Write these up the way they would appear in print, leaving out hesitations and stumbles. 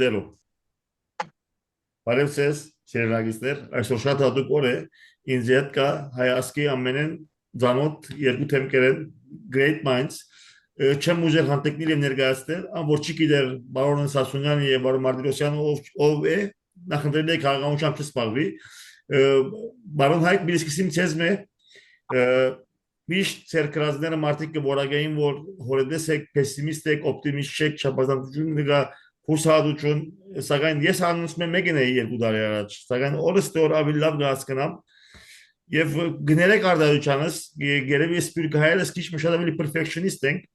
0 Բարևձեզ, սիրելիներ, այսօր շատ հատուկ օր է, ինձ հետ կա հայացքի ամենեն ծանոթ երկու թեմքեր են Great Minds, չեմ ուզել հանդիպնել եւ ներկայացնել, որ չի գիտեր բարոն Սասունյանը եւ բարոն Մարտիրոսյանը ով է, նախընտրել եք հաղորդությամբ չսպառվի, բարոն Հայկ Միլիսկիսին ցեզ մե միշտ ցերկրազները մարդիկ կորագային որ հորեդես եք պեսիմիստ եք օպտիմիստ եք չափազանցություն նկա հուսահատություն սակայն ես անունցում եմ մեկն է երկու տարի առաջ սակայն օրստոր ավելի լավ հասկանամ եւ գներեք արդարությանս գերեւի սպիրկայելս քիչ շատ ավելի perfectionist ենք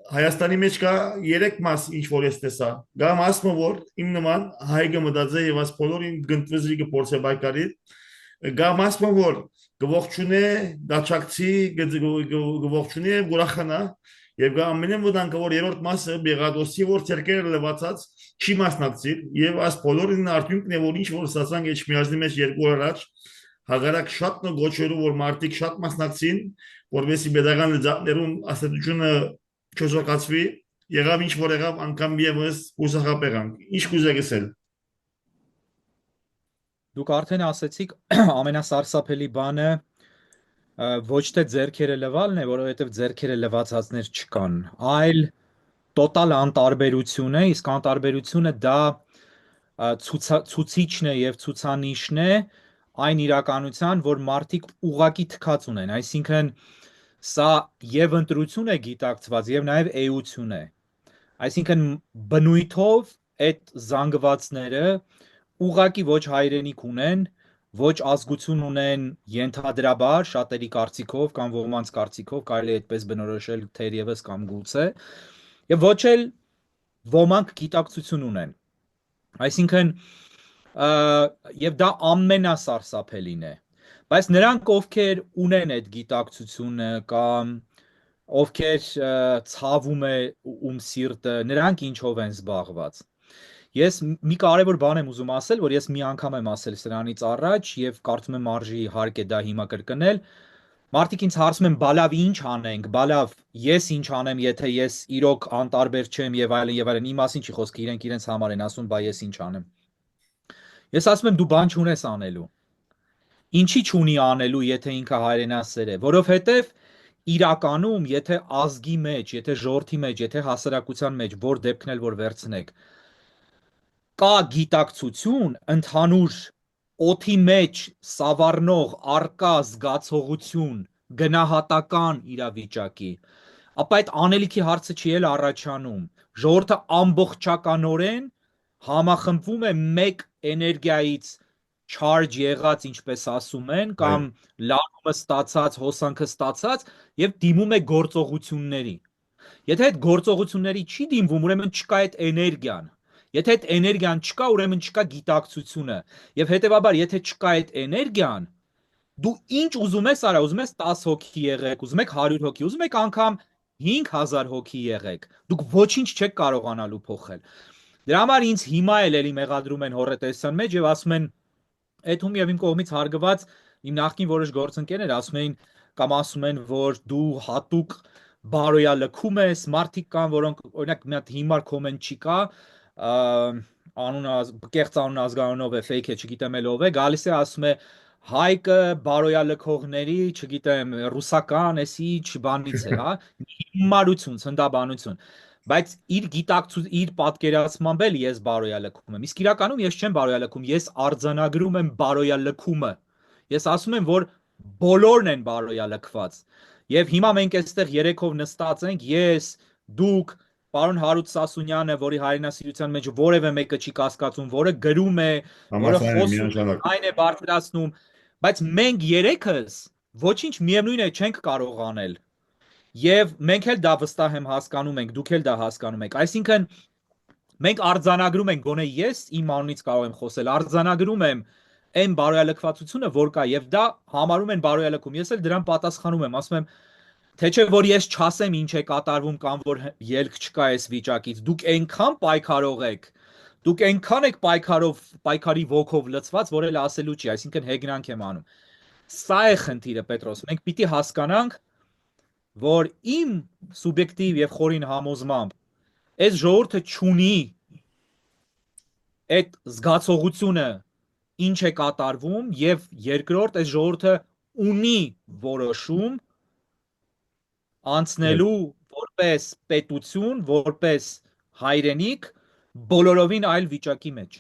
Հայաստանի մեջ կա 3 մաս ինչ որ ես տեսա գա մասը որ իմ նման հայգը մտածե եւ աս բոլորին գտնվզի կփորձե բայկարի գա մասը որ գողջունե դաչակցի գողջունե գուրախանա եւ գա ամենեն վտանգավոր երրորդ մասը բեղադոսի որ ցերկերը լվացած չի մասնակցի եւ աս բոլորին արդյունքն է որ ինչ որ ասանք էջ միաժնի մեջ երկու առաջ հագարակ շատ նգոչերու որ մարտիկ շատ մասնակցին որովհետեւ pedagogan լեզակներում ասացությունը չոզակացվի եղավ ինչ որ եղավ անգամ եւս հուսախապեղանք ինչ կուզեք ասել Դուք արդեն ասացիք ամենասարսափելի բանը ոչ թե ձերքերը լվալն է, որովհետև ձերքերը լվացածներ չկան, այլ տոտալ անտարբերություն է, իսկ անտարբերությունը դա ցուցիչն է եւ ցուցանիշն է այն իրականության, որ մարդիկ ուղակի թքած ունեն, այսինքն սա եւ ընտրություն է գիտակցված եւ նաեւ էություն է, այսինքն բնույթով այդ զանգվածները ուղակի ոչ հայրենիք ունեն, ոչ ազգություն ունեն ենթադրաբար շատերի կարծիքով կամ ոմանց կարծիքով կարելի է այդպես բնորոշել թերևս կամ գուցե եւ ոչ էլ ոմանք գիտակցություն ունեն այսինքն եւ դա ամենասարսափելին է բայց նրանք ովքեր ունեն այդ գիտակցությունը կամ ովքեր ցավում է սիրտը նրանք ինչով են զբաղված Ես մի կարևոր բան եմ ուզում ասել, որ ես մի անգամ եմ ասել սրանից առաջ եւ կարծում եմ արժի հարկ է դա հիմա կրկնել։ Մարդիկ ինձ հարցում են, բալավ ինչ անենք, բալավ ես ինչ անեմ, եթե ես իրոք անտարբեր չեմ եւ այլն, իմ մասին չի խոսքը, իրենք իրենց համար են ասում, բա ես ինչ անեմ։ Ես ասում եմ դու բան չունես անելու։ Ինչի չունի անելու, եթե ինքը հայրենասեր է, որովհետեւ իրականում, եթե ազգի մեջ, եթե ժողովրդի մեջ, եթե հասարակության մեջ որ դեպքն էլ որ վերցնեք կա գիտակցություն ընդհանուր օթի մեջ սավառնող արկա զգացողություն գնահատական իրավիճակի ապա այդ անելիքի հարցը չի էլ առաջանում ժողովուրդը ամբողջականորեն համախմբվում է մեկ էներգիայից charge եղած ինչպես ասում են կամ լավը ստացած հոսանքը ստացած եւ դիմում է գործողությունների եթե այդ գործողությունների չի դիմվում ուրեմն չկա այդ էներգիան Եթե այդ էներգիան չկա, ուրեմն չկա գիտակցությունը եւ հետեւաբար եթե չկա այդ էներգիան դու ինչ ուզում ես արա, ուզում ես 10 հոգի եղեք, ուզում եք 100 հոգի, ուզում եք անգամ 5000 հոգի եղեք, դուք ոչինչ չեք կարողանալու փոխել։ Դրա համար ինձ հիմա էլ էլի մեղադրում են հոռետեսության մեջ եւ ասում են այդում եւ իմ կողմից հարգված իմ նախկին որոշ գործընկերներ ասում էին կամ ասում են որ դու հատուկ բարոյալքում ես, մարդիկ կան, որոնք օրինակ մի հատ հիմար կոմենտ չի կա կեղծ անուն ազգանունով է fake է չգիտեմ ով է գալիս է ասում է հայկը բարոյալքողների չգիտեմ ռուսական էսի չբանից է հա հիմարություն ցնդաբանություն բայց իր գիտակցություն իր պատկերացմամբ էլ ես բարոյալքում եմ իսկ իրականում ես չեմ բարոյալքում ես արձանագրում եմ բարոյալքումը ես ասում եմ որ բոլորն են բարոյալքված եւ հիմա մենք այստեղ երեքով նստած ենք ես դուք Պարոն Հարութ Սասունյանը, որի հայրենասիրության մեջ որևէ մեկը չի կասկածում, որը գրում է, որը խոսում այն է բարձրացնում, բայց մենք երեքս ոչինչ միևնույն է չենք կարող անել։ Եվ մենք էլ դա վստահ եմ հասկանում ենք, դուք էլ դա հասկանում եք։ Այսինքն մենք արձանագրում ենք, գոնե ես իմ անունից կարող եմ խոսել, արձանագրում եմ այն բարոյալքվածությունը, որ կա, եւ դա համարում են բարոյալքում։ Ես էլ դրան պատասխանում եմ, ասում եմ Թե չէ որ ես չասեմ ինչ է կատարվում կամ որ ելք չկա այս վիճակից, դուք այնքան պայքարող եք, դուք այնքան եք պայքարի ոգով լցված, որ էլ ասելու չի, այսինքն հեգնանք եմ անում։ Սա է խնդիրը, Պետրոս, մենք պիտի հասկանանք, որ իմ սուբյեկտիվ եւ խորին համոզմամբ այս ժողովուրդը չունի այդ զգացողությունը ինչ է կատարվում եւ երկրորդ այս ժողովուրդը ունի որոշում անցնելու որպես պետություն, որպես հայրենիք բոլորովին այլ վիճակի մեջ։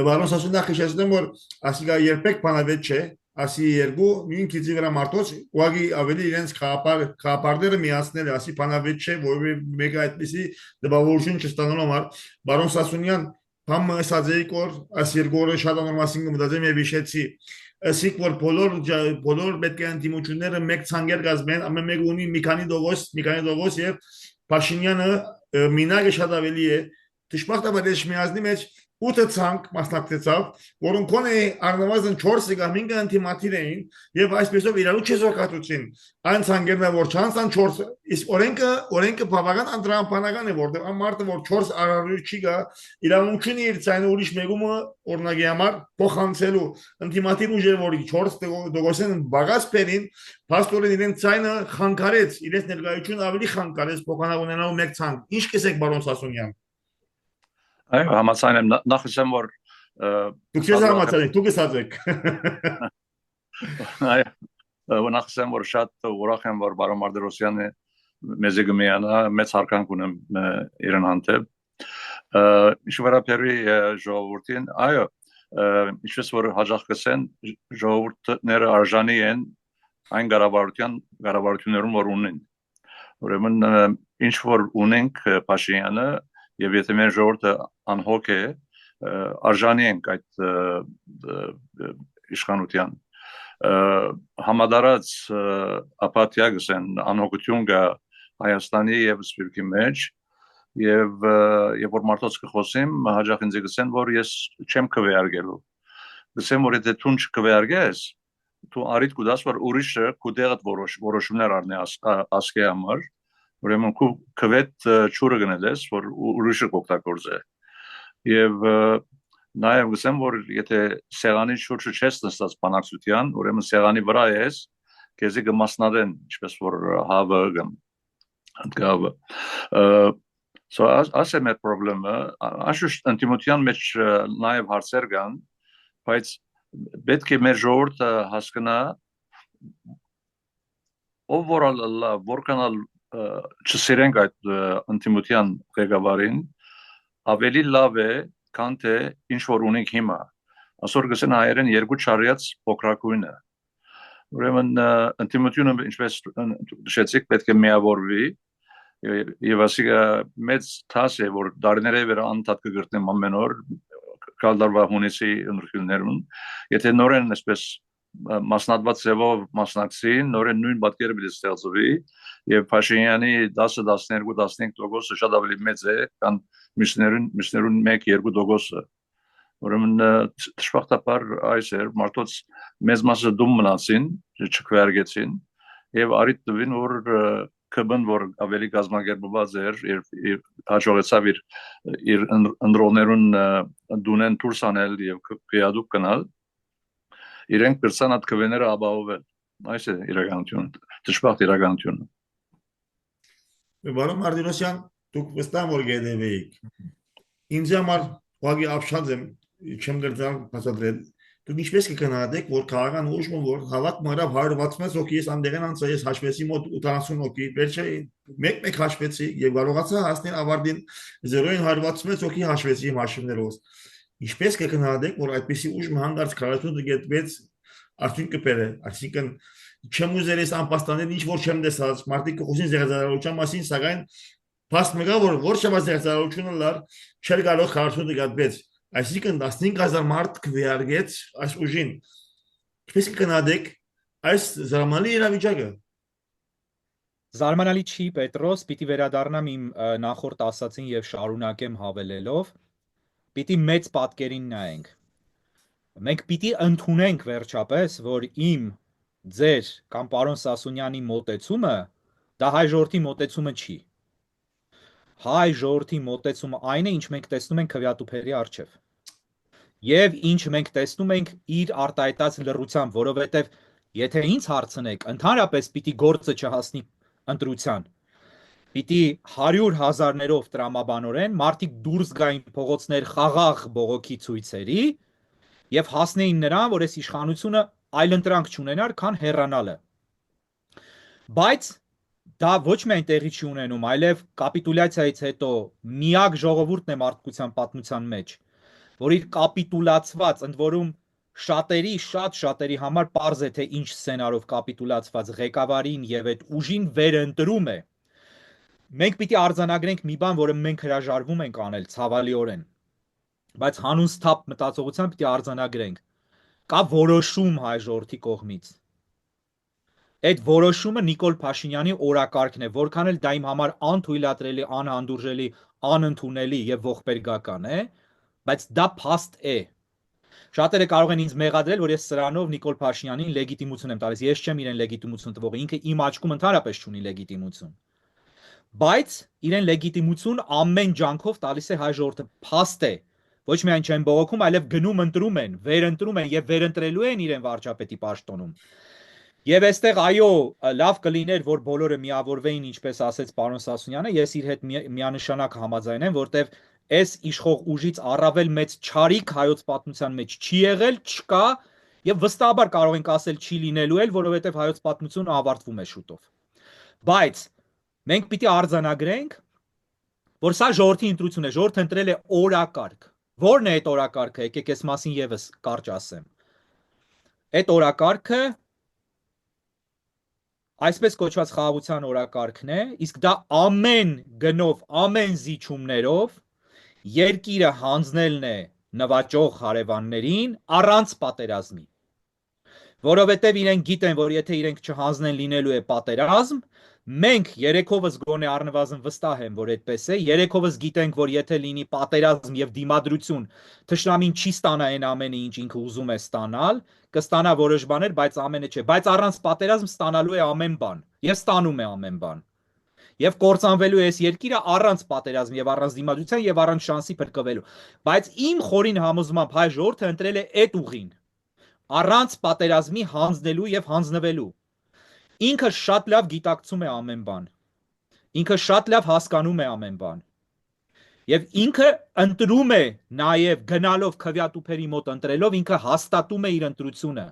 Բարոն Սասունյանը հիշեցնում որ ասիգա երբեք բանավեճ չէ, ասի երկու նույն քիծի վրա մարդոց ուղղակի ավելի իրենց խաղապարները միացնել ասի բանավեճ չէ, որ մեկը այդպեսի դպավորություն չստանալու համար բարոն Սասունյան բամ ասածեի կոր աս երկու օրը շատ անորմասին կմտածեմ եւ հիշեցի ասիկ որ բոլոր պետք է ընդդիմությունները մեկ ցանկեր գազմեն, ամեն մեկը ունի մի քանի դողոս եւ Փաշինյանը մինագը շատ ավելի է դժբախտաբար ես միազնի մեջ 8 ցանկ մասնակցեցավ, որոնք կոնե առնվազն 4-ը կամ 5-ը անտիմատիր էին եւ այսպեսով իրարու չեզոքացուցին։ Այն ցանկերն որ չանցան 4, իսկ օրենքը բավական անդրամաբանական է, որտեղ ամարտը որ 4 արարույց չի գա, իրավունք ունի իր ցայնը ուրիշ մեկումը օրինակի համար փոխանցելու անտիմատիր ուժերը որ 4 դոգոսեն բաղած բերին, փաստորեն իրեն ցայնը խանգարեց, իրենց ներկայությունը ավելի խանգարեց փոխանակ ունենալու մեկ ցանկ։ Ինչ կսեք բարոն Սասունյան։ Այո, համաձայն եմ նախ ասեմ որ Դուք ես համաձայն եք, դուք ասած եք։ Այո, նախ ասեմ որ շատ ուրախ եմ որ բարոն Մարտիրոսյանը մեզ գմիանա մեծ հարկանք ունեմ իրեն հանդեպ։ Ինչ վերաբերի ժողովրդին, այո, ինչպես որ հաջող կսեն ժողովուրդները արժանի են այն կառավարություններում որ ունեն։ Ուրեմն ինչ որ ունենք Փաշինյանը եւ եթե մեր ժողովուրդը անհոգ է արժանի ենք այդ իշխանության համադարած ապաթիա գսեն անհոգություն կա Հայաստանի եւ Սփյուռքի մեջ եւ որ մարդոց կխոսեմ հաջող ինձ գսեն որ ես չեմ քվեարկելու գսեմ որ եթե դու չքվեարկես դու արիդ կուդաս որ ուրիշը կուդեղդ որոշումներ առնի ասկե համար ուրեմն քու քվետ ճուրը գնելես որ ուրիշը կօգտագործե եւ նաեւ գսեմ որ եթե սեղանի շուրջը չես նստած բանակցության ուրեմն սեղանի վրա ես քեզի կմասնարեն ինչպես որ հավը գավ so ասեմ այդ խնդրը աշուշ անտիմության մեջ նաեւ հարցեր կան բայց պետք է մեր ժողովուրդը հասկանա ով որքան չսիրենք այդ անտիմության ղեկավարին ավելի լավ է քան թե ինչ որ ունենք հիմա ասոր գսեն հայերեն երկու չարյաց փոքրակույնը ուրեմն անտիմությունը ինչպես նշեցիք պետք է միավորվի եւ ասիկա մեծ թաս է որ դարիների վրա անդադ կգրտնեմ ամեն օր կալդարվա հունիսի ընտրություններուն եթե նորեն այսպես մասնատված ձևով մասնակցին նորեն նույն պատկերը պիտի ստեղծվի եւ Փաշինյանի 10-12-15% շատ ավելի մեծ է քան մյուսներուն 1-2%. Ուրեմն դժբախտաբար այս էր մարդոց մեծ մասը դում մնացին, չքվեարկեցին եւ արիտ տվին որ կբն որ ավելի գազագերբված էր հաջողեցավ իր ընտրողներուն դունեն դուրս անել եւ քյադուկ կնալ իրենք կրցան այդ քվեները ապահովել այս է իրականությունը դժբախտ իրականությունը Բարոն Մարտիրոսյան դուք վստահ որ գիտեիք ինձ համար ուղղակի ապշած եմ չեմ դարձան բացատրել դուք ինչպես կգնահատեք որ քաղաքական ուժը որ հավաք մարավ 166 հոգի ես անդեղեն անցա ես հաշվեցի մոտ 80 հոգի վերջը մեկ հաշվեցի եւ կարողացա հասնել ավարտին 0-ին 166 հոգի հաշվեցի իմ հաշվներով ինչպես կգնահատեք որ այդպեսի ուժ հանգարց քաղաքացու դգետվեց արդյունք կբերե այսինքն չեմ ուզել ես անպաստանել ինչ որ չեմ տեսած մարդիկ խոսին զեղծարարության մասին սակայն փաստ մգա որ ոչ զեղծարարությունը լար չեր կարող քաղաքացու դգետվեց այսինքն 15000 մարդ քվեարկեց այս ուժին ինչպես կգնահատեք այս զարմանալի իրավիճակը Զարմանալի չի Պետրոս պիտի վերադառնամ իմ նախորդ ասացին եւ շարունակեմ հավելելով պիտի մեծ պատկերին նայենք մենք պիտի ընդունենք վերջապես որ իմ ձեր կամ պարոն Սասունյանի մոտեցումը դա հայ ժողովրդի մոտեցումը չի հայ ժողովրդի մոտեցումը այն է ինչ մենք տեսնում ենք քվեատուփերի առջև եւ ինչ մենք տեսնում ենք իր արտահայտած լռությամբ որովհետեւ եթե ինձ հարցնեք ընդհանրապես պիտի գործը չհասնի ընտրության Պիտի 100,000-ներով տրամաբանորեն մարդիկ դուրս գային փողոցներ խաղաղ բողոքի ցույցերի եւ հասնեին նրան, որ այս իշխանությունը այլընտրանք չունենար, քան հեռանալը։ Բայց դա ոչ միայն տեղի չի ունենում, այլև կապիտուլյացիայից հետո միակ ժողովուրդն է մարդկության պատմության մեջ, որ իր կապիտուլացված, ընդ որում շատ շատերի համար պարզ է, թե ինչ սցենարով կապիտուլացված ղեկավարին եւ այդ ուժին վերընտրում է։ Մենք պիտի արձանագրենք մի բան, որը մենք հրաժարվում ենք անել ցավալիորեն, բայց հանուն սթափ մտածողությամբ պիտի արձանագրենք։ Կա որոշում հայ ժողովրդի կողմից։ Այդ որոշումը Նիկոլ Փաշինյանի օրակարգն է, որքան էլ դա իմ համար անթույլատրելի, անհանդուրժելի, անընդունելի եւ ողբերգական է, բայց դա փաստ է։ Շատերը կարող են ինձ մեղադրել, որ ես սրանով Նիկոլ Փաշինյանին լեգիտիմություն եմ տալիս։ Ես չեմ իրեն լեգիտիմություն տվողը, ինքը իմ աչքում ընդհանրապես չունի լեգիտիմություն։ Բայց իրեն լեգիտիմություն ամեն ջանքով տալիս է հայ ժողովուրդը, փաստ է։ Ոչ միայն չեն բողոքում, այլև գնում ընտրում են, վերընտրում են եւ վերընտրելու են իրեն վարչապետի պաշտոնում։ Եվ այստեղ այո, լավ կլիներ, որ բոլորը միավորվեին, ինչպես ասեց պարոն Սասունյանը, ես իր հետ միանշանակ համաձայն եմ, որտեվ այս իշխող ուժից առավել մեծ չարիք հայոց պատմության մեջ չի եղել, չկա եւ վստահաբար կարող ենք ասել չի լինելու էլ, որովհետեւ հայոց պատմությունը ավարտվում է շուտով։ Բայց մենք պիտի արձանագրենք, որ սա ժողովրդի ընտրություն է, ժողովուրդը ընտրել է օրակարգ։ Որն է այդ օրակարգը, եկեք այս մասին եւս կարճ ասեմ։ Այդ օրակարգը այսպես կոչված խաղաղության օրակարգն է, իսկ դա ամեն գնով, ամեն զիջումներով երկիրը հանձնելն է նվաճող հարևաններին առանց պատերազմի։ Որովհետև իրենք գիտեն, որ եթե իրենք չհանձնեն, լինելու է պատերազմ, մենք երեքովս գոնե առնվազն վստահ եմ, որ այդպես է, երեքովս գիտենք, որ եթե լինի պատերազմ եւ դիմադրություն, թշնամին չի ստանա այն ամենը, ինչ ինքը ուզում է ստանալ, կստանա որոշ բաներ, բայց ամենը չէ, բայց առանց պատերազմ ստանալու է ամեն բան, եւ ստանում է ամեն բան։ Եվ կործանվելու է այս երկիրը առանց պատերազմ եւ առանց դիմադրության եւ առանց շանսի փրկվելու։ Բայց իմ խորին համոզմամբ հայ ժողովուրդը ընտրել է այդ ուղին, առանց պատերազմի հանձնելու եւ հանձնվելու։ Ինքը շատ լավ գիտակցում է ամեն բան։ Ինքը շատ լավ հասկանում է ամեն բան։ Եվ ինքը ընտրում է նաեւ գնալով քվյատուփերի մոտ ընտրելով, ինքը հաստատում է իր ընտրությունը։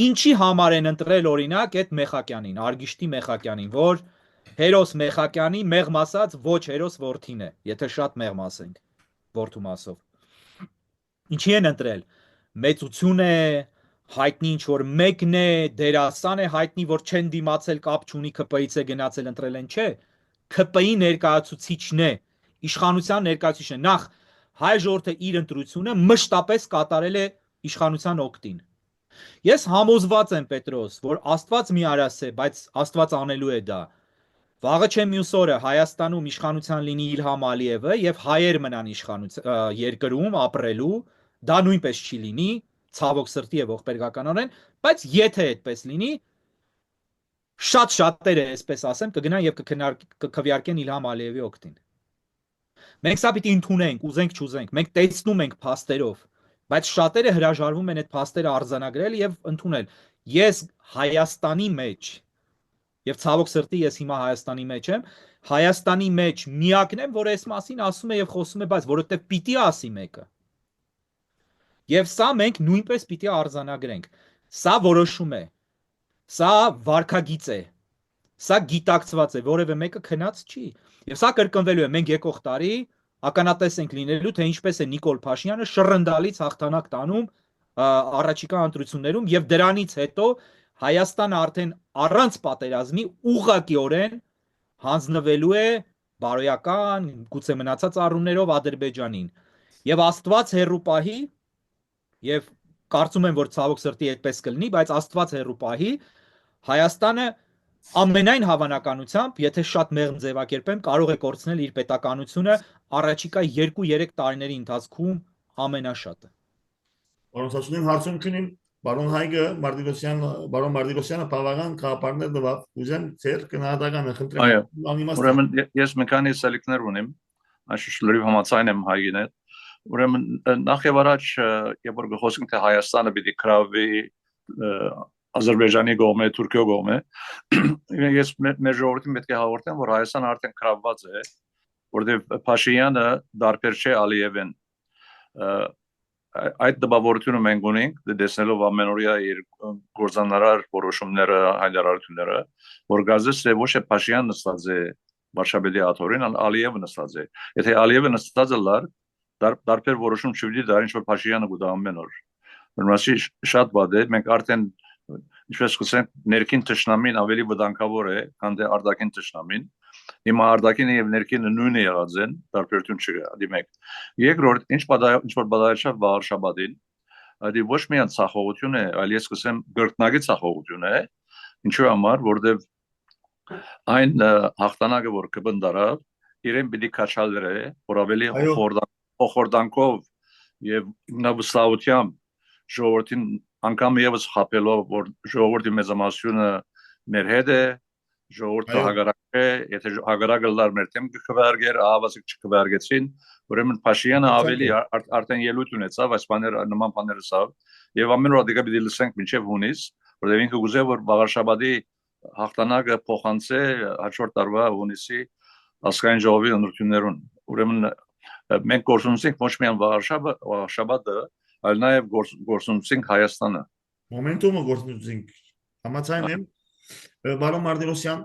Ինչի համար են ընտրել օրինակ այդ Մեխակյանին, Արգիշտի Մեխակյանին, որ Հերոս Մեխակյանի մեղմ ասած ոչ հերոս որդին է, եթե շատ մեղմ ասենք, որդու մասով։ Ինչի են ընտրել։ Մեծություն է, հայտնի ինչ որ մեկն է, դերասան է, հայտնի որ չեն դիմացել, կապ չունի, ԿՊ-ից է գնացել, ընտրել են, չէ։ ԿՊ-ի ներկայացուցիչն է, իշխանության ներկայացուցիչն է։ Նախ հայ ժողովուրդը իր ընտրությունը մշտապես կատարել է իշխանության օգտին։ Ես համոզված եմ, Պետրոս, որ Աստված մի արաս է, բայց Աստված անելու է դա։ Վաղը չէ մյուս օրը Հայաստանում իշխանության լինի Իլհամ Ալիևը եւ հայեր մնան երկրում ապրելու, դա նույնպես չի լինի, ցավոք սրտի եւ ողբերգականորեն, բայց եթե այդպես լինի, շատ շատերը, այսպես ասեմ, կգնան եւ կքվեարկեն Իլհամ Ալիևի օգտին։ Մենք սա պիտի ընդունենք, ուզենք չուզենք, մենք տեսնում ենք փաստերով, բայց շատերը հրաժարվում են այդ փաստերը արձանագրել եւ ընդունել։ Ես Հայաստանի մեջ եւ ցավոք սրտի ես հիմա Հայաստանի մեջ եմ, Հայաստանի մեջ միակն եմ, որ այս մասին ասում է եւ խոսում է, բայց որովհետեւ պիտի ասի մեկը։ Եվ սա մենք նույնպես պիտի արձանագրենք։ Սա որոշում է։ Սա վարքագիծ է։ Սա գիտակցված է, որևէ մեկը քնած չի։ Եվ սա կրկնվելու է, մենք եկող տարի ականատես ենք լինելու, թե ինչպես է Նիկոլ Փաշինյանը շռնդալից հաղթանակ տանում առաջիկա ընտրություններում եւ դրանից հետո Հայաստանը արդեն առանց պատերազմի ուղղակիորեն հանձնվելու է բարոյական, գուցե մնացած առումներով Ադրբեջանին։ Եվ Աստված հերրու պահի, եւ կարծում եմ, որ ցավոք սրտի այդպես կլինի, բայց Աստված հերրու պահի, Հայաստանը ամենայն հավանականությամբ, եթե շատ մեղմ ձևակերպեմ, կարող է կորցնել իր պետականությունը առաջիկա 2-3 տարիների ընթացքում ամենաշատը։ Պարոն Սասունյան, հարցում քնին Բարոն Հայգը Բարոն Մարտիրոսյանը բավական կապարներ դվավ, ուզեմ ձեր կնահատականը խնդրեմ անիմաստ։ Ուրեմն ես մի քանի սելիկներ ունեմ, այսինքն լրիվ համաձայն եմ Հայգին հետ։ Ուրեմն նախ եւ առաջ, երբ որ խոսենք թե Հայաստանը պիտի գրավի Ադրբեջանի կողմը, Թուրքիո կողմը, ես մեր ժողովրդին պետք է հաղորդեմ, որ Հայաստանը արդեն կրավված է, որտեղ Փաշինյանը դարբեր չէ Ալիևին։ Այդ դպավորությունը մենք ունենք, տեսնելով ամենօրյա գործանարար որոշումները, հայտարարությունները, որ գազես ոչ թե Փաշինյանը նստած է Վարշավեդի աթորին, այլ Ալիևը նստած է։ Եթե Ալիևը նստած է լար, դարբեր որոշում չպիտի դա ինչ որ Փաշինյանը գուտա ամեն օր։ Ուրեմն շատ վատ է, մենք արդեն ինչպես կսենք ներքին թշնամին ավելի վտանգավոր է, քան թե արտաքին թշնամին։ Հիմա արտաքինը եւ ներքինը նույնը եղած են, տարբերություն չկա, դիմեք։ Երկրորդ, ինչ որ բادرաշավ Վարշավադին, այդ ոչ միայն ցախողություն է, այլ ես կսեմ գրտնագի ցախողություն է, ինչու համար, որտեւ այն հաղթանակը, որ կբնդարավ, իրեն պիտի քաչալրե, որ ավելի խորդանքով եւ նավսաությամբ ժողովրդին անգամ եւս խապելով, որ ժողովրդի մեծամասնությունը մեր հետ է, ժողովուրդը հագարակ է, եթե հագարակը լար մեր թեմ կքվարկեր, ահավասիկ չքվարկեցին, ուրեմն Փաշինյանը ավելի արդեն ելույթ ունեցավ, այս բաները նման բաները սավ, եւ ամեն օր դեպի լսենք մինչեւ հունիս, որտեղ ինքը գուզե որ Վաղարշաբադի հաղթանակը փոխանցե հաջորդ տարվա հունիսի ասկային ժողովի ընտրություններուն։ Ուրեմն մենք գործունեենք ոչ միայն Վաղարշաբադը, այլ նաեւ գործունեենք Հայաստանը։ Մոմենտումը գործունեենք։ Համաձայն եմ, Բարոն Մարտիրոսյան,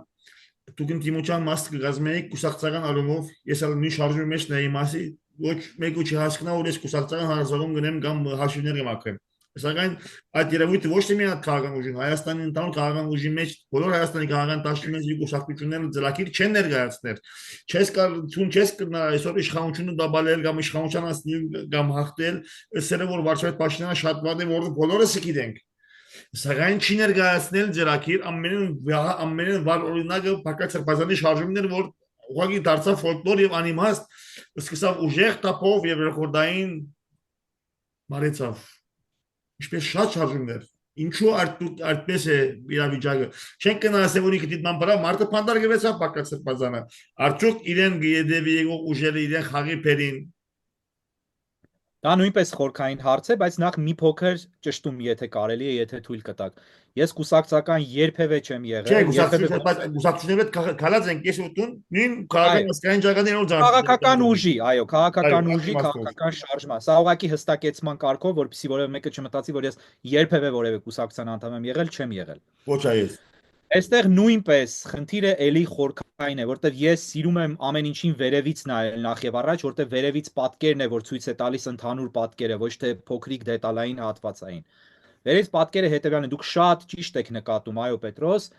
դուք իմ Տիմոթեան մասը կգազմեիք կուսակցական առումով, ես ալ մի շարժումի մեջ նայի մասի, ոչ մեկը չի հասկնա, որ ես կուսակցական հարազատում գնեմ կամ հաշիվներ կմաքրեմ։ Սակայն այդ երևույթը ոչ թե միայն քաղաքական ուժին, Հայաստանի ընդհանուր քաղաքական ուժի մեջ, բոլոր Հայաստանի քաղաքական դաշտի կուսակցությունները ձլակիր չեն ներկայացնել։ Չես կնա այսօր իշխանությունը դաբալել կամ իշխանության ասնել կամ հաղթել, ասել որ Վարշավետ Փաշինյանը շատ վատ է, որ բոլորս գիտենք։ Սակայն չի ներկայացնել ձերակիր ամենին վար օրինակը Փակած Սրբազանի շարժումներ, որ ուղղակի դարձավ ֆոլկլոր եւ անիմաստ, սկսավ ուժեղ տապով եւ ռեկորդային մարեցավ։ Ինչպես շատ շարժումներ։ Ինչու այդպես է իրավիճակը։ Չենք կնասել որ ինքը դիտման վրա մարդը փանդարգվեցավ Փակած Սրբազանը։ Արդյոք իրեն գեդեվի եկող ուժերը իրեն խաղի փերին։ Դա նույնպես խորքային հարց է, բայց նախ մի փոքր ճշտում, եթե կարելի է, եթե թույլ կտաք։ Ես կուսակցական երբևէ չեմ եղել, կուսակցությունները քալած են կես ուտուն, նույն քաղաքական ասկային ճակատներով քաղաքական ուժի, այո, քաղաքական ուժի, քաղաքական շարժման։ Սա ուղղակի հստակեցման կարգով, որպեսզի որևէ մեկը չմտածի, որ ես երբևէ որևէ կուսակցության անդամ եմ եղել, չեմ եղել։ Ոչ այես։ Այստեղ նույնպես խնդիրը էլի խորքային է, որտեղ ես սիրում եմ ամեն ինչին վերևից նայել նախ եւ առաջ, որտեղ վերևից պատկերն է, որ ցույց է տալիս ընդհանուր պատկերը, ոչ թե փոքրիկ դետալային հատվածային։ Վերևից պատկերը հետեւյալն է, դուք շատ ճիշտ եք նկատում, այո Պետրոս,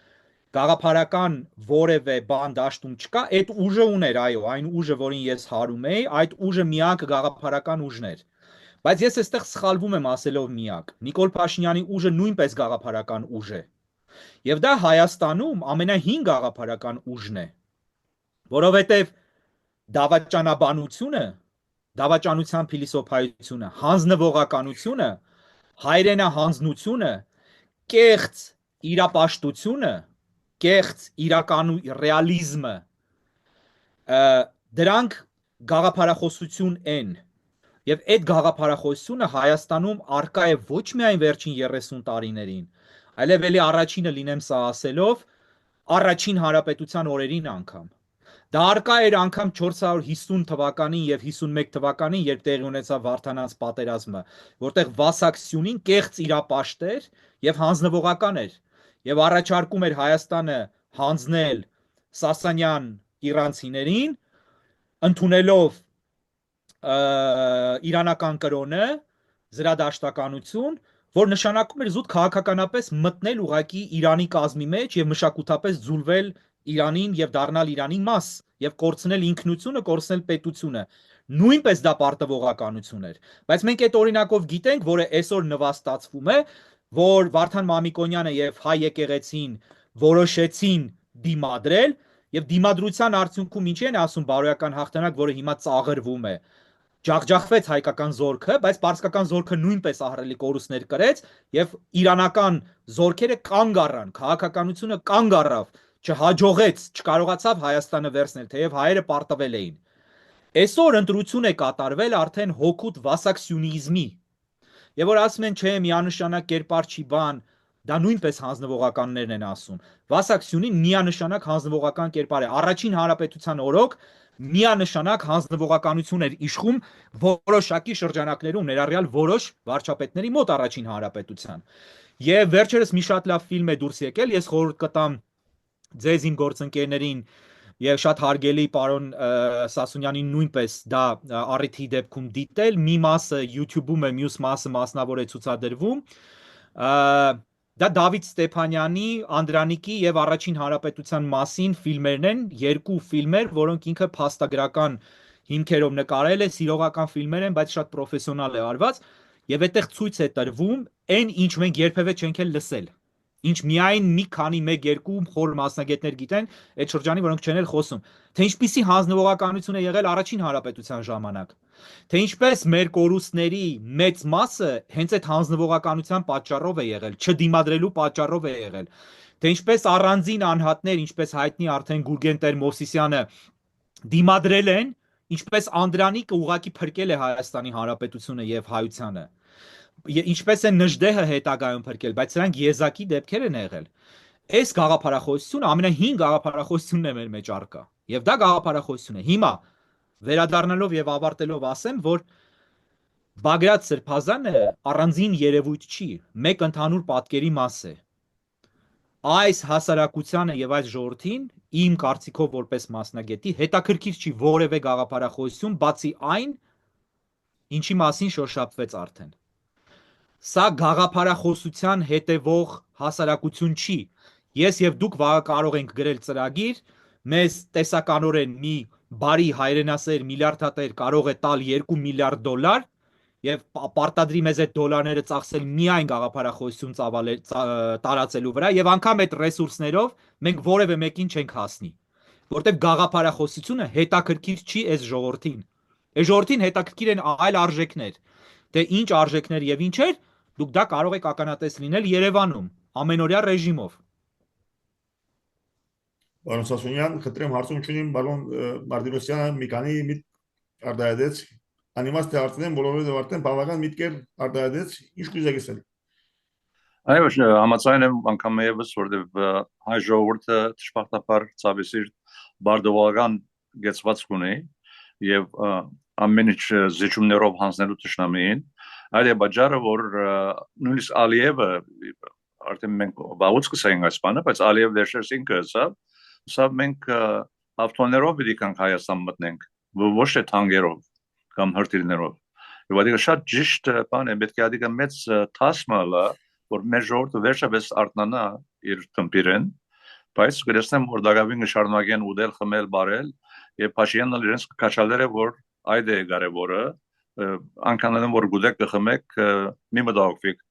գաղափարական որևէ բան դաշտում չկա, այդ ուժը ուներ, այո, այն ուժը, որին ես հարում էի, այդ ուժը միակ գաղափարական ուժն էր։ Բայց ես այստեղ սխալվում եմ ասելով միակ։ Նիկոլ Փաշինյանի ուժը նույնպես գաղափարական ուժ է։ Եվ դա Հայաստանում ամենահին գաղափարական ուժն է, որովհետև դավաճանաբանությունը, դավաճանության փիլիսոփայությունը, հանձնվողականությունը, հայրենահանձնությունը, կեղծ իրապաշտությունը, կեղծ ռեալիզմը, դրանք գաղափարախոսություն են։ Եվ այդ գաղափարախոսությունը Հայաստանում արկա է ոչ միայն վերջին 30 տարիներին, այլև էլի առաջինը լինեմ սա ասելով, առաջին հանրապետության օրերին անգամ։ Դա արկա էր անգամ 450 թվականին եւ 51 թվականին, երբ տեղի ունեցավ Վարդանանց պատերազմը, որտեղ Վասակ-Սյունին կեղծ իրապաշտ էր եւ հանձնվողական էր, եւ առաջարկում էր Հայաստանը հանձնել Սասանյան իրանցիներին, ընդունելով իրանական կրոնը, զրադաշտականություն, որ նշանակում էր զուտ քաղաքականապես մտնել ուղակի Իրանի կազմի մեջ եւ մշակութապես ձուլվել Իրանին եւ դառնալ Իրանի մաս եւ կորցնել ինքնությունը, կորցնել պետությունը։ Նույնպես դա պարտավորականություն էր, բայց մենք այդ օրինակով գիտենք, որը այսօր նվաստացվում է, որ Վարդան Մամիկոնյանը եւ հայ եկեղեցին որոշեցին դիմադրել եւ դիմադրության արդյունքում ինչ են ասում բարոյական հաղթանակ, որը հիմա ծաղրվում է։ Ջախջախվեց հայկական զորքը, բայց պարսկական զորքը նույնպես ահռելի կորուստներ կրեց եւ իրանական զորքերը կանգ առան, քաղաքականությունը կանգ առավ, չհաջողեց, չկարողացավ Հայաստանը վերցնել, թեև հայերը պարտվել էին։ Այսօր ընտրություն է կատարվել արդեն հօգուտ վասակսյունիզմի։ Եվ որ ասում են, չէ, միանշանակ կերպար չի բան, Դա նույնպես հանձնվողականներն են ասում։ Վասակ Սյունին միանշանակ հանձնվողական կերպար է։ Առաջին հանրապետության օրոք միանշանակ հանձնվողականություն էր իշխում որոշակի շրջանակներում, ներառյալ որոշ վարչապետների մոտ առաջին հանրապետության։ Եվ վերջերս մի շատ լավ ֆիլմ է դուրս եկել, ես խորհուրդ կտամ ձեզ իմ գործընկերներին եւ շատ հարգելի պարոն Սասունյանին նույնպես դա առիթի դեպքում դիտել, մի մասը YouTube-ում է, մյուս մասը մասնավոր է ցուցադրվում։ Դա Դավիթ Ստեփանյանի, Անդրանիկի եւ Առաջին հանրապետության մասին ֆիլմերն են, երկու ֆիլմեր, որոնք ինքը փաստագրական հիմքերով նկարել է, սիրողական ֆիլմեր են, բայց շատ պրոֆեսիոնալ է արված, եւ այդտեղ ցույց է տրվում այն, ինչ մենք երբևէ չենք էլ լսել։ Ինչ միայն մի քանի 1-2 խոր մասնագետներ գիտեն այդ շրջանի, որոնք չեն էլ խոսում, թե ինչպիսի հանձնվողականություն է եղել առաջին հանրապետության ժամանակ, թե ինչպես մեր կորուստների մեծ մասը հենց այդ հանձնվողականության պատճառով է եղել, չդիմադրելու պատճառով է եղել, թե ինչպես առանձին անհատներ, ինչպես հայտնի արդեն Գուրգեն Տեր Մովսիսյանը դիմադրել են, ինչպես Անդրանիկը ուղղակի փրկել է Հայաստանի Հանրապետությունը եւ հայությանը, ինչպես է Նժդեհը հետագայում փրկել, բայց սրանք եզակի դեպքեր են եղել։ Այս գաղափարախոսությունը ամենահին գաղափարախոսությունն է մեր մեջ առկա, եւ դա գաղափարախոսություն է։ Հիմա վերադառնալով եւ ավարտելով ասեմ, որ Բագրատ Սրբազանը առանձին երևույթ չի, մեկ ընդհանուր պատկերի մաս է։ Այս հասարակությանը եւ այս ժողովրդին իմ կարծիքով որպես մասնագետի հետաքրքիր չի որևէ գաղափարախոսություն, բացի այն, ինչի մասին շոշափվեց արդեն։ Սա գաղափարախոսության հետևող հասարակություն չի։ Ես եւ դուք վաղը կարող ենք գրել ծրագիր, մեզ տեսականորեն մի բարի հայրենասեր միլիարդատեր կարող է տալ $2 միլիարդ եւ պարտադրի մեզ այդ դոլարները ծախսել միայն գաղափարախոսություն տարածելու վրա եւ անգամ այդ ռեսուրսներով մենք որևէ մեկին չենք հասնի, որտեղ գաղափարախոսությունը հետաքրքիր չի այս ժողովրդին։ Այս ժողովրդին հետաքրքիր են այլ արժեքներ։ Դե ինչ արժեքներ եւ ինչեր, դուք դա կարող եք ականատես լինել Երևանում, ամենօրյա ռեժիմով։ Պարոն Սասունյան, խնդրեմ հարցում չունիմ, պարոն Մարտիրոսյանը մի քանի միտ արտահայտեց, անիմաստ է հարցնեմ, բոլորովին արդեն բավական միտքեր արտահայտեց, ինչ կուզեք ասել։ Այո, համաձայն եմ անգամ եւս, որտեղ հայ ժողովուրդը ճշմարտաբար ցավեսիր բարդողական գեցված ունի եւ ամեն ինչ զիջումներով հանձնելու ճշնամին, այլ է բաժարը, որ նույնիսկ Ալիևը արդեն մենք բաղուց կսենք այս բանը, բայց Ալիև վերջերս ինքը սա մենք ավտոներով պիտի կանք Հայաստան մտնենք, ոչ թե թանկերով կամ հրթիռներով։ Եվ դա շատ ճիշտ բան է, պետք է ադիգա մեծ թասմալը, որ մեր ժողովուրդը վերջապես արթնանա իր թմբիրեն, բայց գրեսնեմ, որ դակավին շարունակեն ուդել, խմել, բարել, եւ Փաշինյանն իրենց կաչալերը, որ այդ է կարևորը, անկանալն որ գուդեք կխմեք, մի մտահոգվեք,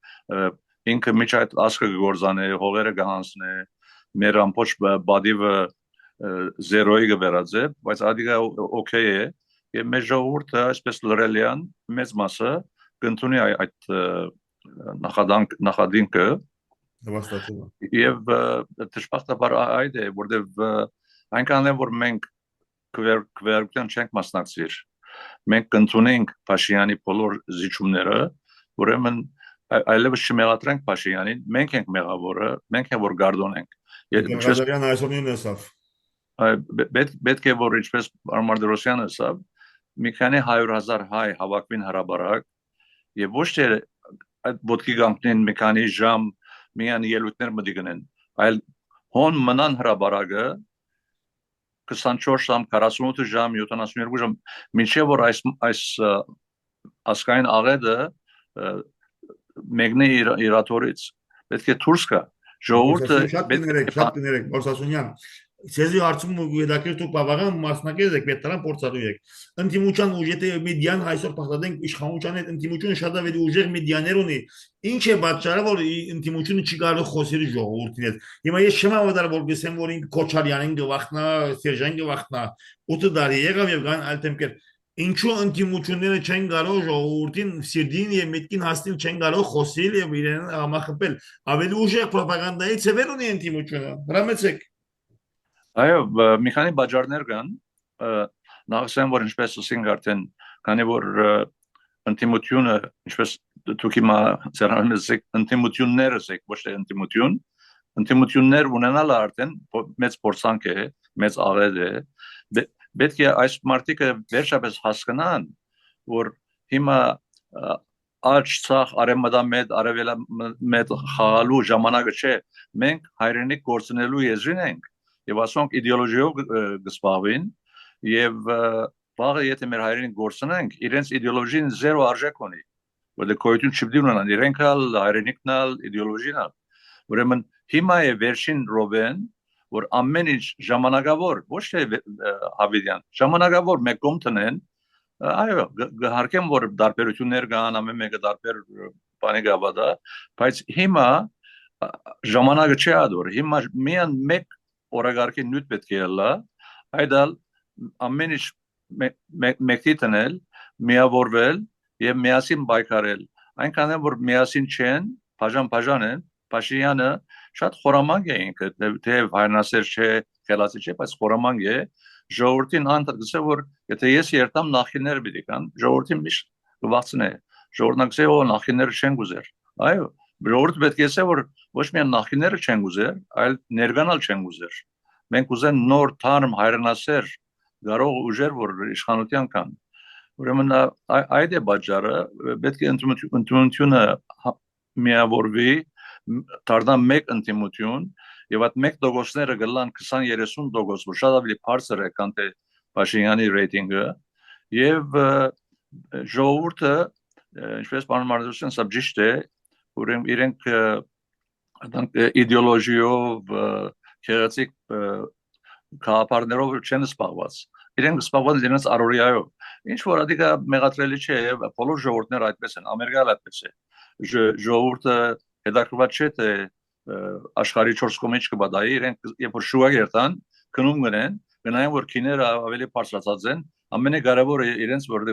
ինքը միջ այդ ասկը գործանե, հողերը կհանցնե, մեր ամբողջ բադիվը զերոյի կվերածե, բայց ադիգա օքեյ է, եւ մեր ժողովուրդը այսպես լրելյան մեծ մասը կընդունի այդ նախադինքը եւ ճշմարտաբար այդ է, որտեւ այնքան որ մենք քվեարկության չենք մասնակցիր, մենք կընդունենք Փաշինյանի բոլոր զիջումները, ուրեմն այլևս չմեղադրենք Փաշինյանին, մենք ենք մեղավորը, մենք ենք որ գարդոնենք։ Գազարյան այսօր նույնն ասավ։ Պետք է որ ինչպես Մարտիրոսյանը ասավ, մի քանի 100,000 հայ հավաքվին հրաբարակ եւ ոչ թե այդ ոտքի կանգնեն մի քանի ժամ միան ելույթներ մտիգնեն, այլ հոն մնան հրաբարակը 24 ժամ, 48 ժամ, 72 ժամ, մինչև որ այս ասկային աղետը մեկնի իրատորից, պետք է դուրս գա, ժողովուրդը շատ կներեք, Սասունյան, Սեզի հարցում հետաքրքիր դուք բավական մասնակից եք, պետք փորձառու եք։ Ընդդիմության ուժը մեդիան այսօր փոխադեն իշխանության հետ ընդդիմությունը շատ ավելի ուժեղ մեդիաներ ունի։ Ինչ է պատճառը, որ ընդդիմությունը չի կարող խոսել ժողովրդին հետ։ Հիմա ես չեմ հավատալ, որ գսեմ, որ ինքը Քոչարյանին գվախնա, Սերժան գվախնա, 8 տարի եղավ եւ կան այլ դեմքեր։ Ինչու ընդդիմությունները չեն կարող ժողովրդին սիրտին եւ միտքին հասնել չեն կարող խոսել եւ իրեն համախմբել։ Ավելի ուժեղ ռոպագանդայի ծավալ ունի ընդդիմությունը։ Հրամեցեք։ Այո, մի քանի բաժարներ կան, նախսեն որ ինչպես ասենք արդեն, քանի որ ընդդիմությունը ինչպես դուք հիմա ծերանում եք ընտիմությունները եք, ոչ թե ընտիմություններ ունենալը արդեն մեծ փորձանք է, մեծ աղետ է, պետք է այս մարդիկը վերջապես հասկանան, որ հիմա աջ ցախ արևմտամետ արևելամետ խաղալու ժամանակը չէ, մենք հայրենիք գործնելու եզրին ենք եւ ասոնք իդեոլոգիայով գսպավին եւ վաղը եթե մեր հայրենիք գործնենք, իրենց իդեոլոգին զերո արժեք ունի, որտեղ կոյություն չպետք ունենան, իրենք ալ հայրենիքն ալ իդեոլոգին ալ, ուրեմն հիմա է վերջին ռոբեն, որ ամեն ինչ ժամանակավոր, ոչ թե հավիդյան, ժամանակավոր մեկ կողմ տնեն, այո, գհարկեմ որ դարբերություններ կան, ամեն մեկը դարբեր բանի գավադա, բայց հիմա ժամանակը չի ադոր, հիմա միան մեկ օրագարկի նույն պետք է լա, այդալ ամեն ինչ մեկտի տնել, միավորվել եւ միասին բայկարել, այնքան որ միասին չեն, բաժան են, Փաշինյանը շատ խորամանկ է ինքը, թե հայրենասեր չէ, խելացի չէ, բայց խորամանկ է, ժողովրդին անդրադարձել որ եթե ես երթամ նախինները պիտի կան, ժողովրդին միշտ կվացնե, ժողովրդն ասե որ նախինները չեն գուզեր, այո, ժողովուրդը պետք է ասե որ ոչ միայն նախինները չեն գուզեր, այլ ներկանալ չեն գուզեր, մենք ուզեն նոր թարմ հայրենասեր գարող ուժեր որ իշխանության կան, ուրեմն այդ է պատճառը, պետք է ընդունությունը միավորվի դառնա մեկ ընտիմություն եւ այդ մեկ դոգոսները գլան 20-30 դոգոս, որ շատ ավելի բարձր է, քան թե Փաշինյանի ռեյտինգը եւ ժողովուրդը, ինչպես պարոն Մարտիրոսյան, սա ճիշտ է, ուրեմն իրենք իդեոլոգիայով, քերացիկ քաղաքներով չեն սպառված, իրենք սպառված իրենց առօրյայով, ինչ որ ադիկա մեղադրելի չէ, բոլոր ժողովուրդները այդպես են, Ամերիկայում այդպես է, ժողովուրդը հետաքրքրված չէ թե աշխարհի 4 կողմից կբադայի, իրենք երբ որ շուակ երթան, քնում գնային որ քիները ավելի բարձրացած են, ամենակարևորը իրենց որ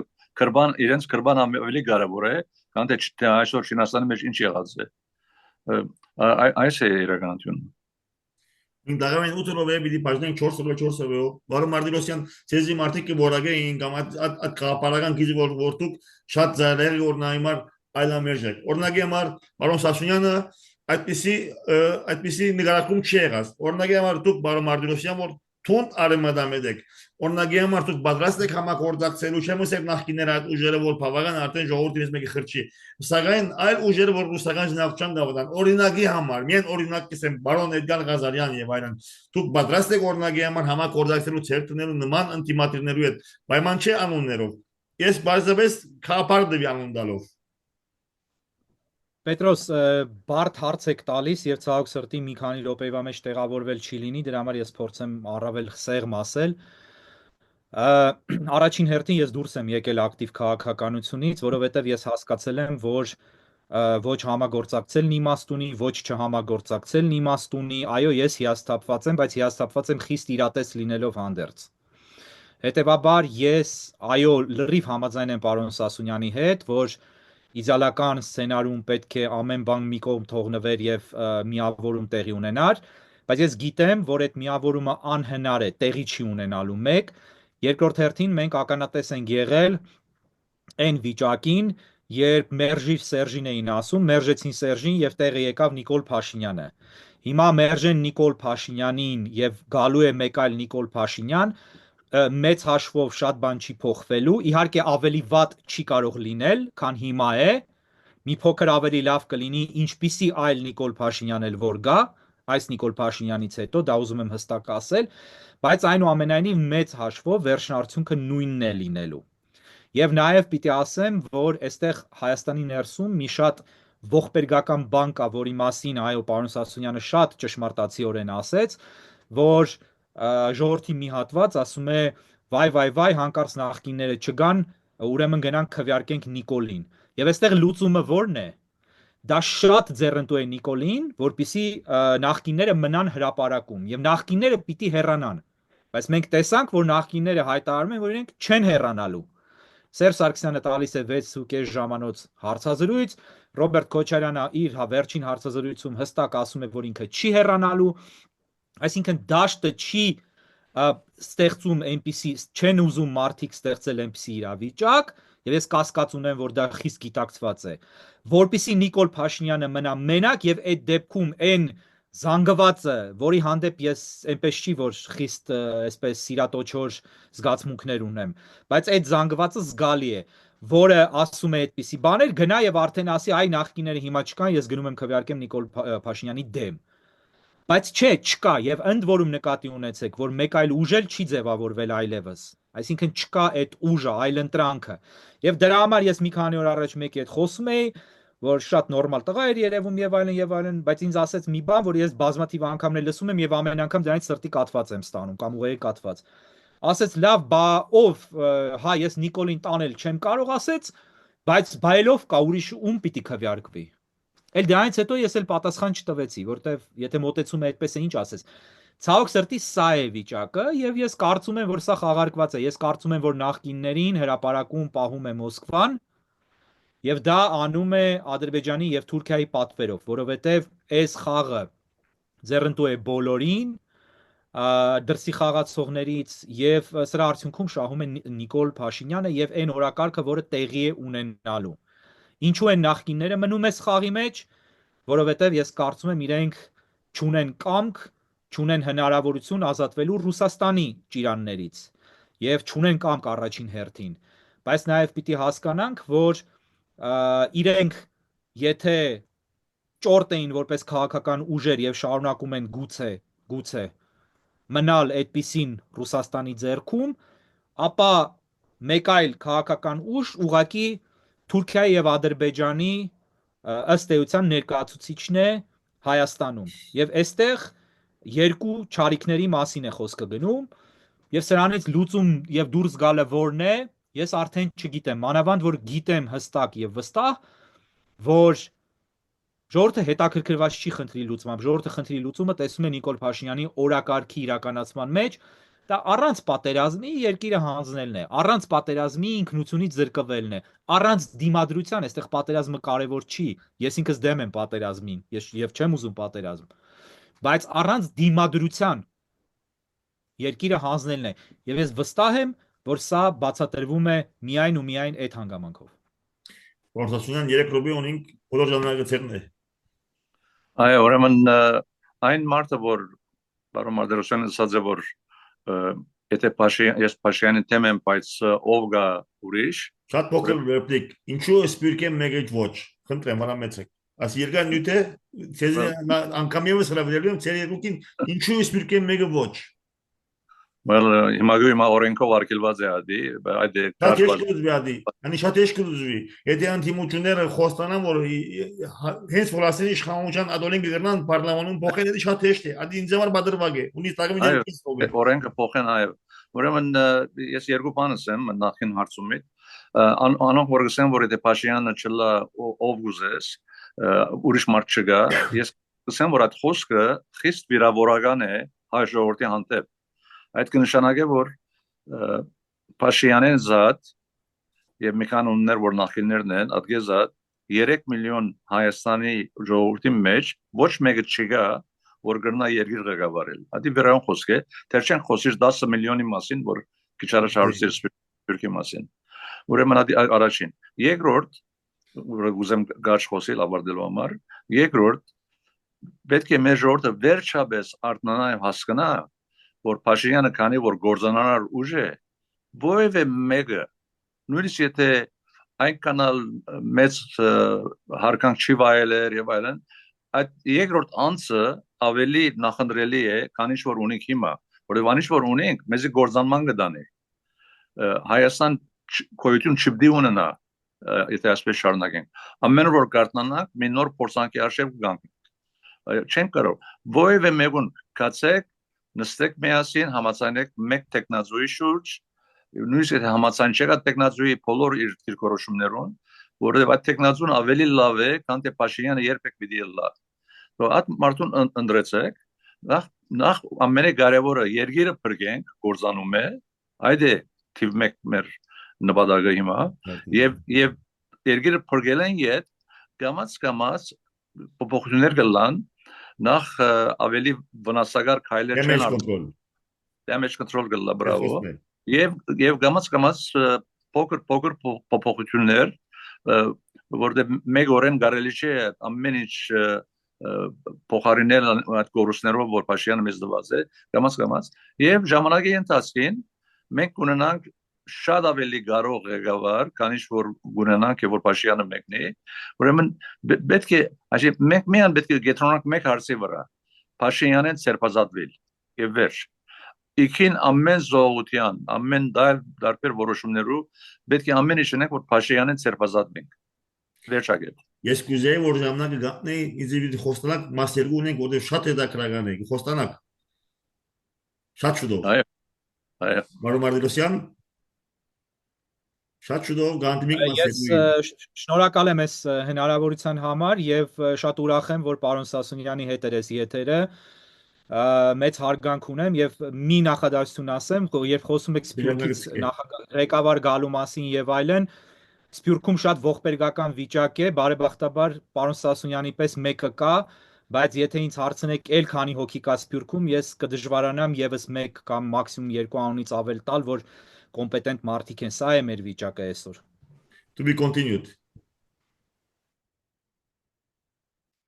իրենց կրբան ավելի կարևոր է, քան թե այսօր Չինաստանի մեջ ինչ եղած է։ Այս է իրականությունը։ Դաղավեն 8 րոպե պիտի բաժնենք 4 րոպեով։ Պարոն Մարտիրոսյան, ցեզի մարդիկ կորագեին կամ այդ քաղաքական գիզի որ դուք շատ զարել որ նայմար այլամերժ եք։ Օրինակի համար պարոն Սասունյանը այդպիսի նկարագրում չի եղած։ Օրինակի համար դուք պարոն Մարտիրոսյան որ թուն արեմադամետ եք։ Օրինակի համար դուք պատրաստ եք համագործակցելու, չեմ ասել նախկիներ այդ ուժերը որ բավական արդեն ժողովրդից մեկի խրճի։ Սակայն այլ ուժերը որ ռուսական զինավճան գավդան։ Օրինակի համար, միայն օրինակ կսեմ պարոն Էդգար Ղազարյան եւ այլն։ Դուք պատրաստ եք օրինակի համար համագործակցելու ցեր տնելու նման ինտիմատիվներու հետ, պայման չէ անուններով։ Ես բարձրապես քապարդվի անուն տալով։ Պետրոս, բարդ հարց եք տալիս եւ ցավոք սրտի մի քանի րոպեվա մեջ տեղավորվել չի լինի, դրա համար ես փորձեմ առավել սեղմ ասել։ Առաջին հերթին ես դուրս եմ եկել ակտիվ քաղաքականությունից, որովհետեւ ես հասկացել եմ, որ ոչ համագործակցելն իմաստ ունի, ոչ չհամագործակցելն իմաստ ունի, այո, ես հիասթափված եմ, բայց հիասթափված եմ խիստ իրատես լինելով հանդերձ։ Հետևաբար ես, այո, լրիվ համաձայն եմ պարոն Սասունյանի հետ, որ իդեալական սցենարում պետք է ամեն բան մի կողմ թողնվեր եւ միավորում տեղի ունենար, բայց ես գիտեմ, որ այդ միավորումը անհնար է, տեղի չի ունենալու մեկ, երկրորդ հերթին մենք ականատես ենք եղել այն վիճակին, երբ մերժիր Սերժին էին ասում, մերժեցին Սերժին եւ տեղը եկավ Նիկոլ Փաշինյանը։ Հիմա մերժեն Նիկոլ Փաշինյանին եւ գալու է մեկ այլ Նիկոլ Փաշինյան, մեծ հաշվով շատ բան չի փոխվելու, իհարկե ավելի վատ չի կարող լինել, քան հիմա է, մի փոքր ավելի լավ կլինի ինչպիսի այլ Նիկոլ Փաշինյան էլ որ գա, այս Նիկոլ Փաշինյանից հետո, դա ուզում եմ հստակ ասել, բայց այնուամենայնիվ մեծ հաշվով վերջնարդյունքը նույնն է լինելու։ Եվ նաև պիտի ասեմ, որ այստեղ Հայաստանի ներսում մի շատ ողբերգական բան կա, որի մասին այո պարոն Սասունյանը շատ ճշմարտացիորեն ասեց, որ ժողովրդի մի հատված ասում է վայ, հանկարծ նախկինները չգան, ուրեմն գնանք քվեարկենք Նիկոլին։ Եվ այստեղ լուծումը ո՞րն է։ Դա շատ ձեռնտու է Նիկոլին, որպեսզի նախկինները մնան հրապարակում եւ նախկինները պիտի հեռանան։ Բայց մենք տեսանք, որ նախկինները հայտարարում են, որ իրենք չեն հեռանալու։ Սերժ Սարգսյանը տալիս է 6.5 ժամանոց հարցազրույց, Ռոբերտ Քոչարյանը իր վերջին հարցազրույցում հստակ ասում է, որ ինքը չի հեռանալու, այսինքն դաշտը չի ստեղծում այնպիսի, չեն ուզում մարդիկ ստեղծել այնպիսի իրավիճակ, եւ ես կասկած ունեմ, որ դա խիստ գիտակցված է, որպիսի Նիկոլ Փաշինյանը մնա մենակ եւ այդ դեպքում այն զանգվածը, որի հանդեպ ես այնպես չի, որ խիստ այսպես սիրատոչոր զգացմունքներ ունեմ, բայց այդ զանգվածը զգալի է, որը ասում է այդպիսի բաներ, գնա եւ արդեն ասի, այ նախկինները հիմա չկան, ես գնում եմ քվեարկեմ Նիկոլ Փաշինյանի դեմ։ Բայց չէ, չկա եւ ընդ որում նկատի ունեցեք, որ մեկ այլ ուժ էլ չի ձևավորվել այլևս։ Այսինքն չկա այդ ուժը, այլ ընտրանքը։ Եվ դրա համար ես մի քանի օր առաջ մեկի հետ խոսում էի, որ շատ նորմալ տղա էր երևում եւ այլն, բայց ինձ ասեց մի բան, որ ես բազմաթիվ անգամներ լսում եմ եւ ամեն անգամ դրանից սրտի կաթված եմ ստանում կամ ուղղակի կաթված։ Ասեց լավ, բա ով, հա, ես Նիկոլին տանել չեմ կարող, ասեց, բայց բայելով կա ուրիշ ում պիտի քվեարկվի։ Էլ դրանից հետո ես էլ պատասխան չտվեցի, որտեվ եթե մոտեցումը այդպես է, ինչ ասես։ Ցավոք սրտի սա է վիճակը եւ ես կարծում եմ, որ սա խաղարկված է։ Ես կարծում եմ, որ նախկիններին հրապարակում պահում է Մոսկվան եւ դա անում է Ադրբեջանի եւ Թուրքիայի պատվերով, որովհետեւ այս խաղը ձեռնտու է բոլորին, դրսի խաղացողներից եւ սրա արդյունքում շահում է Նիկոլ Փաշինյանը եւ այն օրակարգը, որը տեղի է ունենալու։ Ինչու են նախկինները մնում այս խաղի մեջ, որովհետև ես կարծում եմ իրենք չունեն կամք, չունեն հնարավորություն ազատվելու Ռուսաստանի ճիրաններից եւ չունեն կամք առաջին հերթին, բայց նաեւ պիտի հասկանանք, որ իրենք եթե ճորտ էին որպես քաղաքական ուժեր եւ շարունակում են գուցե մնալ այդպիսին Ռուսաստանի ձեռքում, ապա մեկ այլ քաղաքական ուժ ուղղակի Թուրքիայի եւ Ադրբեջանի ըստ էության ներկայացուցիչն է Հայաստանում եւ այստեղ երկու ճարիքների մասին է խոսքը գնում եւ սրանից լուծում եւ դուրս գալը որն է ես արդեն չգիտեմ մանավանդ որ գիտեմ հստակ եւ վստահ որ ժողովուրդը հետաքրքրված չի խնդրի լուծմամբ ժողովուրդը խնդրի լուծումը տեսում է Նիկոլ Փաշինյանի օրակարգի իրականացման մեջ դա առանց պատերազմի երկիրը հանձնելն է, առանց պատերազմի ինքնությունից զրկվելն է, առանց դիմադրության, այստեղ պատերազմը կարևոր չի, ես ինքս դեմ եմ պատերազմին, եւ չեմ ուզում պատերազմ, բայց առանց դիմադրության երկիրը հանձնելն է, եւ ես վստահ եմ, որ սա բացատրվում է միայն ու միայն այդ հանգամանքով։ Որսասունյան 3 րոպե ունենք բոլոր ժամանակացերն է։ Այո, ուրեմն այն մարդը, որ բարոն Մարտիրոսյանը ասաց է, որ եթե ես Փաշինյանի թեմ եմ, բայց ով գա ուրիշ։ Շատ փոքր ռեպլիկ։ Ինչու սպիրկեմ մեկ ոչ։ Խնդրեմ, արամեցեք։ Այս երկար նյութ է, ցեզ անգամ եւս հրավիրելու եմ ցեր երկուքին, ինչու սպիրկեմ մեկը ոչ։ Հիմա օրենքով արգելված է ադի, այդ է շատ էշ կուզվի։ Եթե անտիմությունները խոստանան, որ հենց որ ասեն իշխանության ադոլեն գերնան պարլամանում փոխեն, դա շատ էշ է։ Ադի ինձ համար բادرվագ է։ Ունի տագմի դեպի օրենքը փոխեն այո։ Ուրեմն ես երկու բան ասեմ նախին հարցումից։ Անոնք որ գսեն, որ եթե Փաշինյանը չլա ով գուզես, ուրիշ մարդ չգա, ես գսեմ, որ այդ խոսքը խիստ վիրավորական է հայ ժողովրդի հանդեպ։ Այդ կնշանակե, որ Փաշինյանեն զատ եւ մի քանի ուններ, որ նախիններն են, ադգեզատ 3 միլիոն Հայաստանի ժողովրդի մեջ ոչ մեկը չգա, որ գրնա երկիր ղեկավարել։ Ադի վերայուն խոսք է, թե չեն խոսիր 10 միլիոնի մասին, որ քիչ առաջ հարցեր սպիրկի մասին։ Ուրեմն ադի առաջին։ Երկրորդ, որ ուզեմ գաչ խոսել ավարտելու համար, երկրորդ պետք է մեր ժողովուրդը վերջապես արթնանա եւ հասկանա, որ Փաշինյանը քանի որ գործանարար ուժ է, որևէ մեկը նույնիսկ եթե այնքան մեծ հարկանք չի վայելեր եւ այլն, այդ երկրորդ անձը ավելի նախընտրելի է, քանի որ ունենք հիմա, որովհետեւ անիշ որ ունենք, մեզի գործանման կդանի։ Հայաստան քոյություն չպետք է ունենա, եթե այսպես շարունակենք։ Ամեն որ կարտնանանք, մի նոր փորձանքի արժեվ կգանք։ Չեն կարող։ Որևէ մեկուն կացեք նստեք միասին համաձայնեք մեկ տեխնազոյի շուրջ նույնիսկ եթե համաձայն չեղա տեխնազոյի բոլոր իր դիրքորոշումներուն որովհետև այդ տեխնազոն ավելի լավ է քան թե Փաշինյանը երբեք պիտի լա તો այդ մարդուն ընդրեցեք նախ ամենակարևորը երկիրը բրգենք գործանում է այդ է թիվ 1 մեր նպատակը հիմա եւ երկիրը բրգել են իդ կամաց փոփոխություններ կլան նախ ավելի վնասակար քայլեր չեն damage control գլա բրավո եւ կամաց փոքր փոփոխություններ, որտեղ մեկ օրեն կարելի չէ ամեն ինչ փոխարինել այդ կորուստներով, որ Փաշինյանը մեզ տված է, կամաց, եւ ժամանակի ընթացքին մենք կունենանք շատ ավելի կարող ղեկավար, քանի որ կունենանք, որ Փաշինյանը մեկն է, ուրեմն պետք է, այսինքն մենք միայն պետք է գետրոնանք մեկ հարցի վրա, Փաշինյանեն ցերպազատվել եւ վերջ։ Իքին ամեն զողության, ամեն դարբեր որոշումներով պետք է ամեն ինչ ունենք, որ Փաշինյանեն ցերպազատվենք։ Վերջագետ։ Ես կուզեի որ ժամանակը գտնեի ինձ խոստանակ մաս երկու ունենք, որտեղ շատ հետաքրքրական է, խոստանակ։ Շատ շուտով։ Այո։ Մարո Մարտիրոսյան, շատ շուտով գանդիմիկ մաս Ես երկու։ շնորհակալ եմ այս հնարավորության համար եւ շատ ուրախ եմ, որ պարոն Սասունյանի հետ էր այս եթերը։ Մեծ հարգանք ունեմ եւ մի նախադասություն ասեմ, երբ խոսում եք Սփյուռքից ղեկավար գալու մասին եւ այլն, Սփյուռքում շատ ողբերգական վիճակ է, բարեբախտաբար պարոն Սասունյանի պես մեկը կա, բայց եթե ինձ հարցնեք ել քանի հոգի կա Սփյուռքում, ես կդժվարանամ եւս 1 կամ մաքսիմում 2 անունից ավել տալ, որ կոմպետենտ մարդիկ են, սա է մեր վիճակը այսօր։ To be continued.